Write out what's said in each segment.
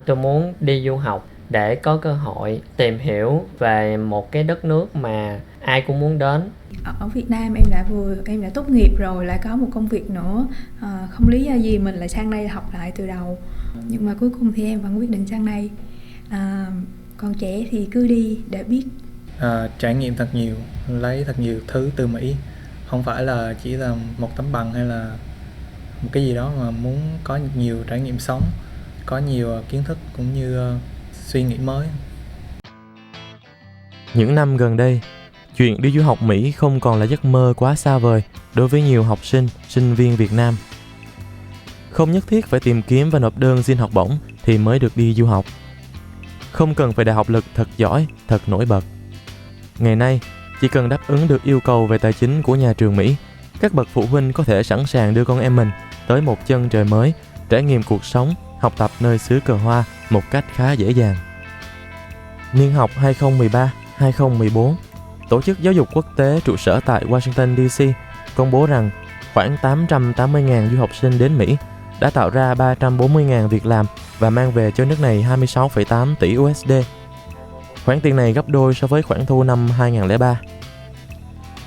Tôi muốn đi du học để có cơ hội tìm hiểu về một cái đất nước mà ai cũng muốn đến. Ở Việt Nam em đã tốt nghiệp rồi, lại có một công việc nữa, không lý do gì mình lại sang đây học lại từ đầu. Nhưng mà cuối cùng thì em vẫn quyết định sang đây. Còn trẻ thì cứ đi để biết. Trải nghiệm thật nhiều, lấy thật nhiều thứ từ Mỹ. Không phải là chỉ là một tấm bằng hay là một cái gì đó, mà muốn có nhiều trải nghiệm sống, có nhiều kiến thức cũng như suy nghĩ mới. Những năm gần đây, chuyện đi du học Mỹ không còn là giấc mơ quá xa vời đối với nhiều học sinh, sinh viên Việt Nam. Không nhất thiết phải tìm kiếm và nộp đơn xin học bổng thì mới được đi du học. Không cần phải đạt học lực thật giỏi, thật nổi bật. Ngày nay, chỉ cần đáp ứng được yêu cầu về tài chính của nhà trường Mỹ, các bậc phụ huynh có thể sẵn sàng đưa con em mình tới một chân trời mới, trải nghiệm cuộc sống, học tập nơi xứ cờ hoa một cách khá dễ dàng. Niên học 2013-2014, Tổ chức Giáo dục Quốc tế trụ sở tại Washington DC công bố rằng khoảng 880.000 du học sinh đến Mỹ đã tạo ra 340.000 việc làm và mang về cho nước này 26,8 tỷ USD. Khoản tiền này gấp đôi so với khoản thu năm 2003.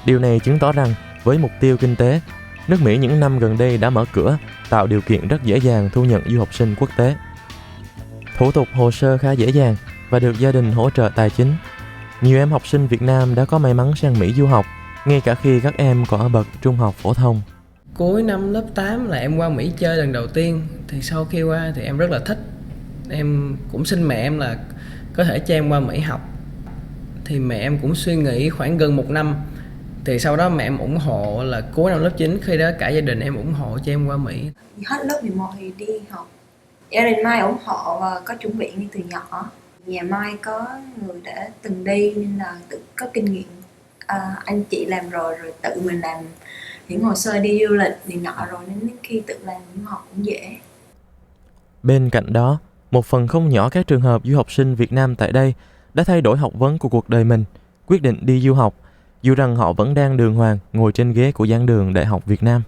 Điều này chứng tỏ rằng với mục tiêu kinh tế, nước Mỹ những năm gần đây đã mở cửa, tạo điều kiện rất dễ dàng thu nhận du học sinh quốc tế. Thủ tục hồ sơ khá dễ dàng và được gia đình hỗ trợ tài chính. Nhiều em học sinh Việt Nam đã có may mắn sang Mỹ du học, ngay cả khi các em còn ở bậc trung học phổ thông. Cuối năm lớp 8 là em qua Mỹ chơi lần đầu tiên. Thì sau khi qua thì em rất là thích. Em cũng xin mẹ em là có thể cho em qua Mỹ học. Thì mẹ em cũng suy nghĩ khoảng gần 1 năm. Thì sau đó mẹ em ủng hộ là cuối năm lớp 9, khi đó cả gia đình em ủng hộ cho em qua Mỹ. Hết lớp 11 thì đi học. Gia đình Mai ủng hộ và có chuẩn bị ngay từ nhỏ. Nhà Mai có người đã từng đi nên là tự có kinh nghiệm. Anh chị làm rồi tự mình làm những hồ sơ đi du lịch thì nhỏ rồi, nên khi tự làm du học cũng dễ. Bên cạnh đó, một phần không nhỏ các trường hợp du học sinh Việt Nam tại đây đã thay đổi học vấn của cuộc đời mình, quyết định đi du học, dù rằng họ vẫn đang đàng hoàng ngồi trên ghế của giảng đường Đại học Việt Nam.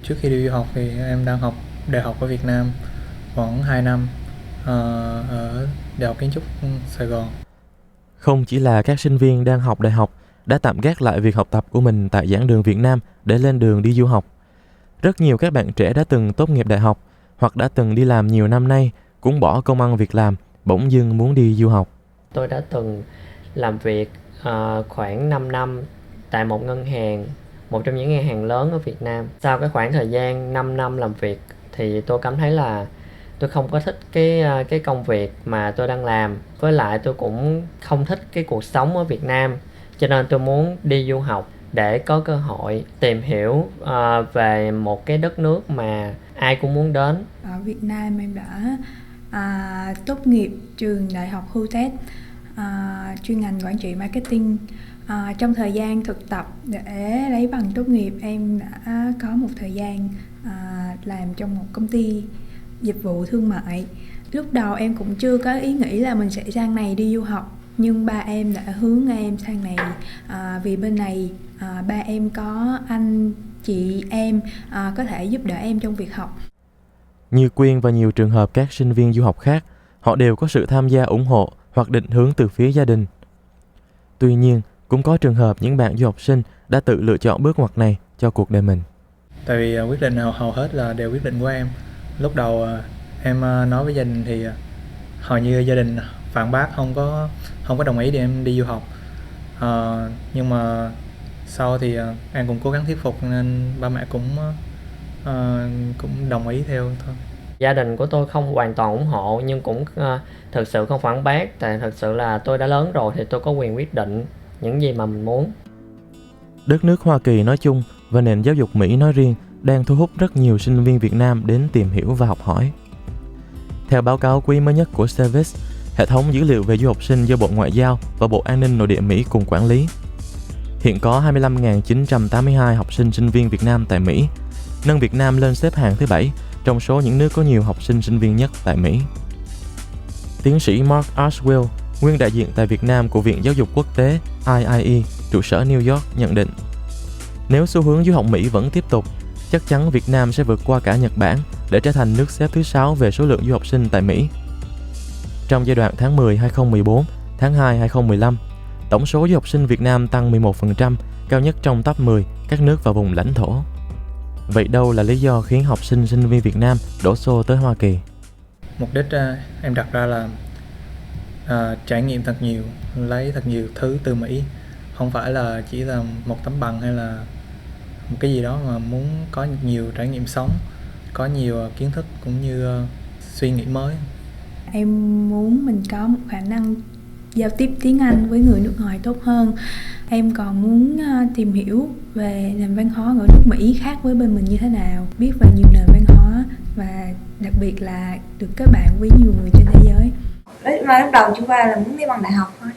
Trước khi đi du học thì em đang học đại học ở Việt Nam khoảng 2 năm ở Đại học Kiến trúc Sài Gòn. Không chỉ là các sinh viên đang học đại học đã tạm gác lại việc học tập của mình tại giảng đường Việt Nam để lên đường đi du học. Rất nhiều các bạn trẻ đã từng tốt nghiệp đại học hoặc đã từng đi làm nhiều năm nay cũng bỏ công ăn việc làm, bỗng dưng muốn đi du học. Tôi đã từng làm việc khoảng 5 năm tại một ngân hàng, một trong những ngân hàng lớn ở Việt Nam. Sau cái khoảng thời gian 5 năm làm việc thì tôi cảm thấy là tôi không có thích cái công việc mà tôi đang làm. Với lại tôi cũng không thích cái cuộc sống ở Việt Nam. Cho nên tôi muốn đi du học để có cơ hội tìm hiểu về một cái đất nước mà ai cũng muốn đến. Ở Việt Nam em đã tốt nghiệp trường Đại học HUTET, chuyên ngành quản trị marketing. Trong thời gian thực tập để lấy bằng tốt nghiệp, em đã có một thời gian làm trong một công ty dịch vụ thương mại. Lúc đầu em cũng chưa có ý nghĩ là mình sẽ sang này đi du học, nhưng ba em đã hướng em sang này vì bên này ba em có anh chị em có thể giúp đỡ em trong việc học. Như Quyên và nhiều trường hợp các sinh viên du học khác, họ đều có sự tham gia ủng hộ hoặc định hướng từ phía gia đình. Tuy nhiên, cũng có trường hợp những bạn du học sinh đã tự lựa chọn bước ngoặt này cho cuộc đời mình. Tại vì quyết định hầu hết là đều quyết định của em. Lúc đầu em nói với gia đình thì hầu như gia đình phản bác, không có đồng ý để em đi du học. Nhưng mà sau thì em cũng cố gắng thuyết phục nên ba mẹ cũng đồng ý theo thôi. Gia đình của tôi không hoàn toàn ủng hộ nhưng cũng thực sự không phản bác, tại thực sự là tôi đã lớn rồi thì tôi có quyền quyết định những gì mà mình muốn. Đất nước Hoa Kỳ nói chung và nền giáo dục Mỹ nói riêng đang thu hút rất nhiều sinh viên Việt Nam đến tìm hiểu và học hỏi. Theo báo cáo quý mới nhất của SEVIS, hệ thống dữ liệu về du học sinh do Bộ Ngoại giao và Bộ An ninh Nội địa Mỹ cùng quản lý, hiện có 25.982 học sinh sinh viên Việt Nam tại Mỹ, nâng Việt Nam lên xếp hạng thứ 7 trong số những nước có nhiều học sinh sinh viên nhất tại Mỹ. Tiến sĩ Mark Ashwell, nguyên đại diện tại Việt Nam của Viện Giáo dục Quốc tế IIE, trụ sở New York nhận định, nếu xu hướng du học Mỹ vẫn tiếp tục, chắc chắn Việt Nam sẽ vượt qua cả Nhật Bản để trở thành nước xếp thứ 6 về số lượng du học sinh tại Mỹ. Trong giai đoạn tháng 10 2014, tháng 2 2015, tổng số du học sinh Việt Nam tăng 11%, cao nhất trong top 10 các nước và vùng lãnh thổ. Vậy đâu là lý do khiến học sinh sinh viên Việt Nam đổ xô tới Hoa Kỳ? Mục đích em đặt ra là trải nghiệm thật nhiều, lấy thật nhiều thứ từ Mỹ, không phải là chỉ là một tấm bằng hay là một cái gì đó, mà muốn có nhiều trải nghiệm sống, có nhiều kiến thức cũng như suy nghĩ mới. Em muốn mình có một khả năng giao tiếp tiếng Anh với người nước ngoài tốt hơn. Em còn muốn tìm hiểu về nền văn hóa ở nước Mỹ khác với bên mình như thế nào, biết về nhiều nền văn hóa và đặc biệt là được kết bạn với nhiều người trên thế giới. Mà lúc đầu chúng ta là muốn đi bằng đại học thôi.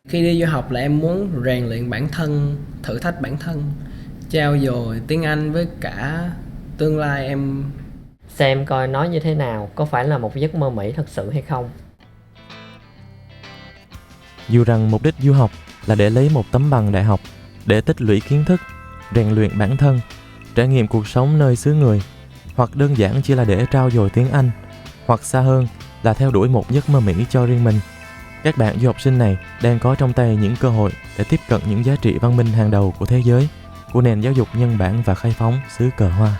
Khi đi du học là em muốn rèn luyện bản thân, thử thách bản thân, trau dồi tiếng Anh với cả tương lai em. Xem coi nó như thế nào, có phải là một giấc mơ Mỹ thật sự hay không? Dù rằng mục đích du học là để lấy một tấm bằng đại học, để tích lũy kiến thức, rèn luyện bản thân, trải nghiệm cuộc sống nơi xứ người, hoặc đơn giản chỉ là để trau dồi tiếng Anh, hoặc xa hơn là theo đuổi một giấc mơ Mỹ cho riêng mình, các bạn du học sinh này đang có trong tay những cơ hội để tiếp cận những giá trị văn minh hàng đầu của thế giới, của nền giáo dục nhân bản và khai phóng xứ cờ hoa.